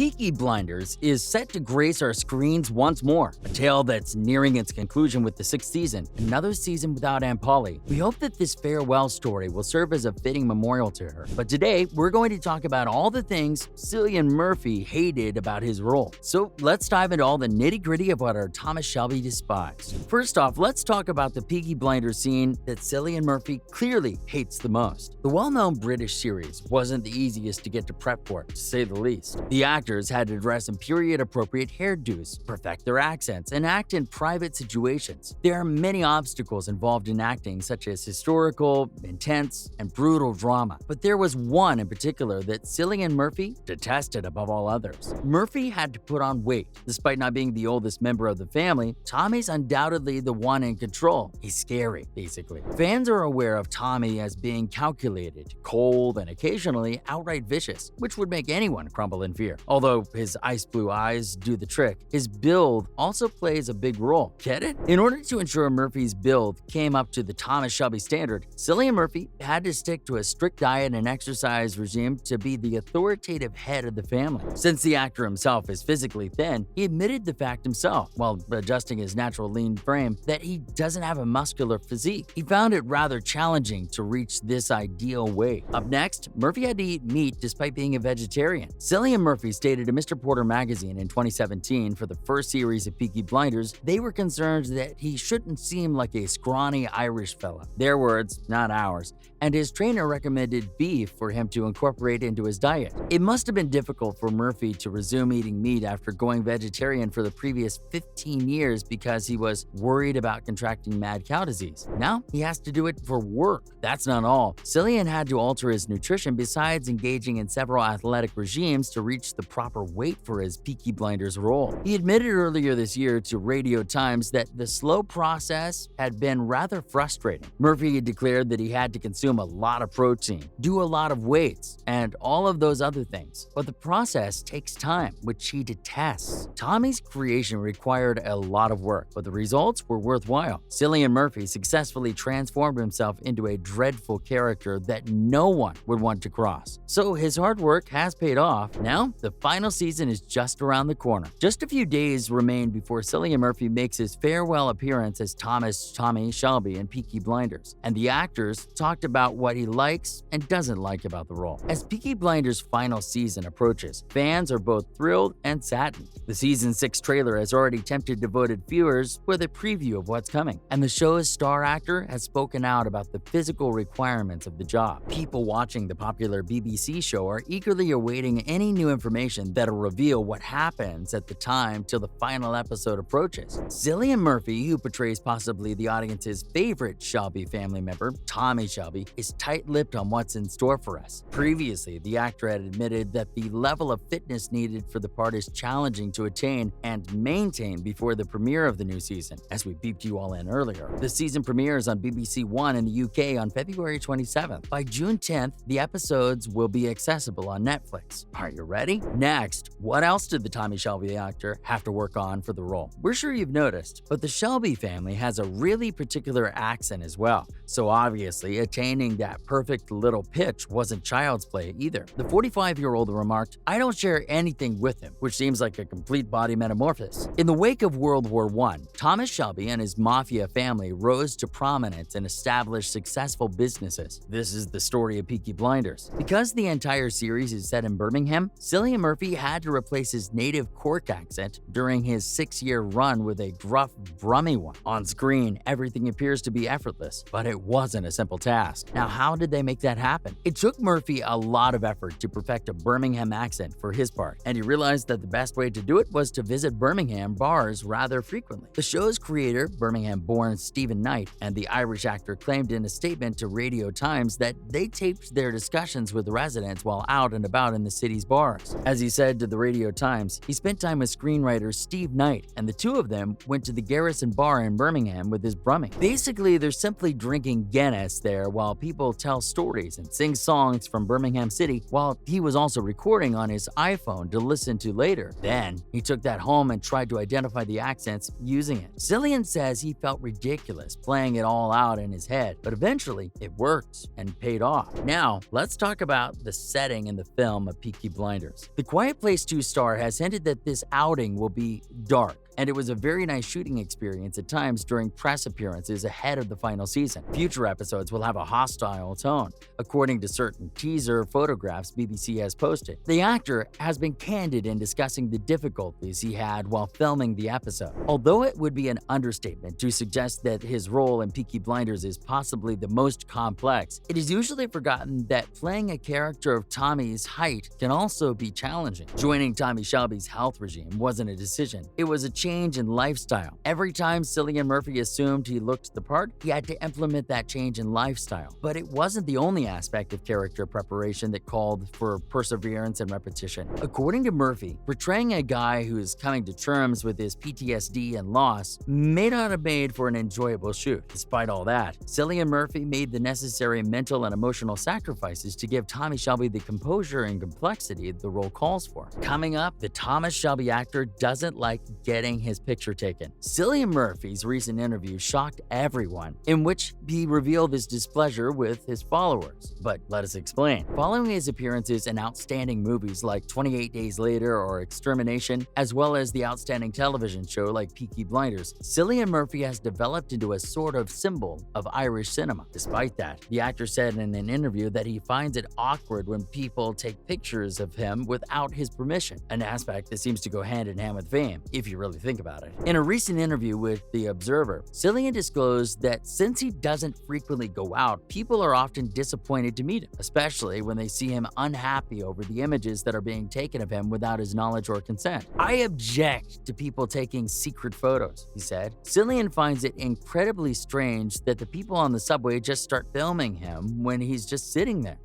Peaky Blinders is set to grace our screens once more, a tale that's nearing its conclusion with the 6th season, another season without Aunt Polly. We hope that this farewell story will serve as a fitting memorial to her. But today, we're going to talk about all the things Cillian Murphy hated about his role. So let's dive into all the nitty-gritty of what our Tommy Shelby despised. First off, let's talk about the Peaky Blinders scene that Cillian Murphy clearly hates the most. The well-known British series wasn't the easiest to get to prep for, to say the least. The actors had to dress in period-appropriate hairdos, perfect their accents, and act in private situations. There are many obstacles involved in acting, such as historical, intense, and brutal drama. But there was one in particular that Cillian Murphy detested above all others. Murphy had to put on weight. Despite not being the oldest member of the family, Tommy's undoubtedly the one in control. He's scary, basically. Fans are aware of Tommy as being calculated, cold, and occasionally outright vicious, which would make anyone crumble in fear. Although his ice blue eyes do the trick, his build also plays a big role. Get it? In order to ensure Murphy's build came up to the Tommy Shelby standard, Cillian Murphy had to stick to a strict diet and exercise regime to be the authoritative head of the family. Since the actor himself is physically thin, he admitted the fact himself, while adjusting his natural lean frame, that he doesn't have a muscular physique. He found it rather challenging to reach this ideal weight. Up next, Murphy had to eat meat despite being a vegetarian. Cillian Murphy stated to Mr. Porter magazine in 2017 for the first series of Peaky Blinders, they were concerned that he shouldn't seem like a scrawny Irish fella. Their words, not ours, and his trainer recommended beef for him to incorporate into his diet. It must have been difficult for Murphy to resume eating meat after going vegetarian for the previous 15 years because he was worried about contracting mad cow disease. Now he has to do it for work. That's not all. Cillian had to alter his nutrition besides engaging in several athletic regimes to reach the proper weight for his Peaky Blinders role. He admitted earlier this year to Radio Times that the slow process had been rather frustrating. Murphy had declared that he had to consume a lot of protein, do a lot of weights, and all of those other things. But the process takes time, which he detests. Tommy's creation required a lot of work, but the results were worthwhile. Cillian Murphy successfully transformed himself into a dreadful character that no one would want to cross. So his hard work has paid off. Now, the final season is just around the corner. Just a few days remain before Cillian Murphy makes his farewell appearance as Tommy Shelby in Peaky Blinders, and the actors talked about what he likes and doesn't like about the role. As Peaky Blinders' final season approaches, fans are both thrilled and saddened. The season 6 trailer has already tempted devoted viewers with a preview of what's coming, and the show's star actor has spoken out about the physical requirements of the job. People watching the popular BBC show are eagerly awaiting any new information that'll reveal what happens at the time till the final episode approaches. Cillian Murphy, who portrays possibly the audience's favorite Shelby family member, Tommy Shelby, is tight-lipped on what's in store for us. Previously, the actor had admitted that the level of fitness needed for the part is challenging to attain and maintain before the premiere of the new season, as we beeped you all in earlier. The season premieres on BBC One in the UK on February 27th. By June 10th, the episodes will be accessible on Netflix. Are you ready? Next, what else did the Tommy Shelby actor have to work on for the role? We're sure you've noticed, but the Shelby family has a really particular accent as well. So obviously, attaining that perfect little pitch wasn't child's play either. The 45-year-old remarked, "I don't share anything with him," which seems like a complete body metamorphosis. In the wake of World War I, Thomas Shelby and his mafia family rose to prominence and established successful businesses. This is the story of Peaky Blinders. Because the entire series is set in Birmingham, Cillian Murphy had to replace his native Cork accent during his 6-year run with a gruff, brummy one. On screen, everything appears to be effortless, but it wasn't a simple task. Now, how did they make that happen? It took Murphy a lot of effort to perfect a Birmingham accent for his part, and he realized that the best way to do it was to visit Birmingham bars rather frequently. The show's creator, Birmingham-born Stephen Knight, and the Irish actor claimed in a statement to Radio Times that they taped their discussions with residents while out and about in the city's bars. As he said to the Radio Times, he spent time with screenwriter Steve Knight, and the two of them went to the Garrison Bar in Birmingham with his brumming. Basically, they're simply drinking Guinness there while people tell stories and sing songs from Birmingham City, while he was also recording on his iPhone to listen to later. Then, he took that home and tried to identify the accents using it. Cillian says he felt ridiculous playing it all out in his head, but eventually it worked and paid off. Now, let's talk about the setting in the film of Peaky Blinders. The Quiet Place 2 star has hinted that this outing will be dark, and it was a very nice shooting experience at times during press appearances ahead of the final season. Future episodes will have a hostile tone, according to certain teaser photographs BBC has posted. The actor has been candid in discussing the difficulties he had while filming the episode. Although it would be an understatement to suggest that his role in Peaky Blinders is possibly the most complex, it is usually forgotten that playing a character of Tommy's height can also be challenging. Joining Tommy Shelby's health regime wasn't a decision, it was a change in lifestyle. Every time Cillian Murphy assumed he looked the part, he had to implement that change in lifestyle. But it wasn't the only aspect of character preparation that called for perseverance and repetition. According to Murphy, portraying a guy who is coming to terms with his PTSD and loss may not have made for an enjoyable shoot. Despite all that, Cillian Murphy made the necessary mental and emotional sacrifices to give Tommy Shelby the composure and complexity the role calls for. Coming up, the Thomas Shelby actor doesn't like getting his picture taken. Cillian Murphy's recent interview shocked everyone, in which he revealed his displeasure with his followers. But let us explain. Following his appearances in outstanding movies like 28 Days Later or Extermination, as well as the outstanding television show like Peaky Blinders, Cillian Murphy has developed into a sort of symbol of Irish cinema. Despite that, the actor said in an interview that he finds it awkward when people take pictures of him without his permission, an aspect that seems to go hand in hand with fame, if you really think about it. In a recent interview with The Observer, Cillian disclosed that since he doesn't frequently go out, people are often disappointed to meet him, especially when they see him unhappy over the images that are being taken of him without his knowledge or consent. "I object to people taking secret photos," he said. Cillian finds it incredibly strange that the people on the subway just start filming him when he's just sitting there.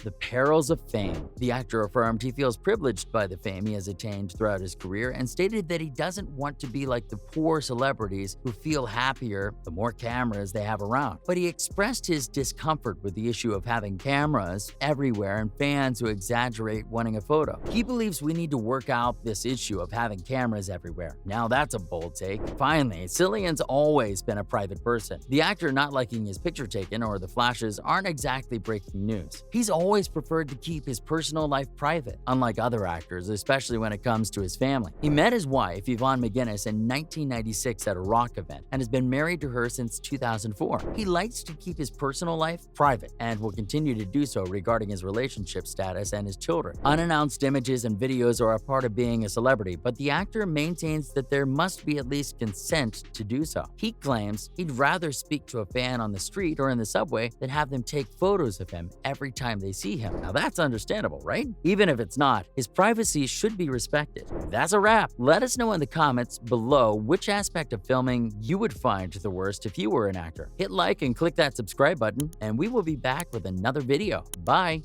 The perils of fame. The actor affirmed he feels privileged by the fame he has attained throughout his career and stated that he doesn't want to be like the poor celebrities who feel happier the more cameras they have around. But he expressed his discomfort with the issue of having cameras everywhere and fans who exaggerate wanting a photo. He believes we need to work out this issue of having cameras everywhere. Now that's a bold take. Finally, Cillian's always been a private person. The actor not liking his picture taken or the flashes aren't exactly breaking news. He's always preferred to keep his personal life private, unlike other actors, especially when it comes to his family. He met his wife, Yvonne McGinnis, in 1996 at a rock event and has been married to her since 2004. He likes to keep his personal life private and will continue to do so regarding his relationship status and his children. Unannounced images and videos are a part of being a celebrity, but the actor maintains that there must be at least consent to do so. He claims he'd rather speak to a fan on the street or in the subway than have them take photos of him every time they see him. Now that's understandable, right? Even if it's not, his privacy should be respected. That's a wrap. Let us know in the comments below which aspect of filming you would find the worst if you were an actor. Hit like and click that subscribe button, and we will be back with another video. Bye!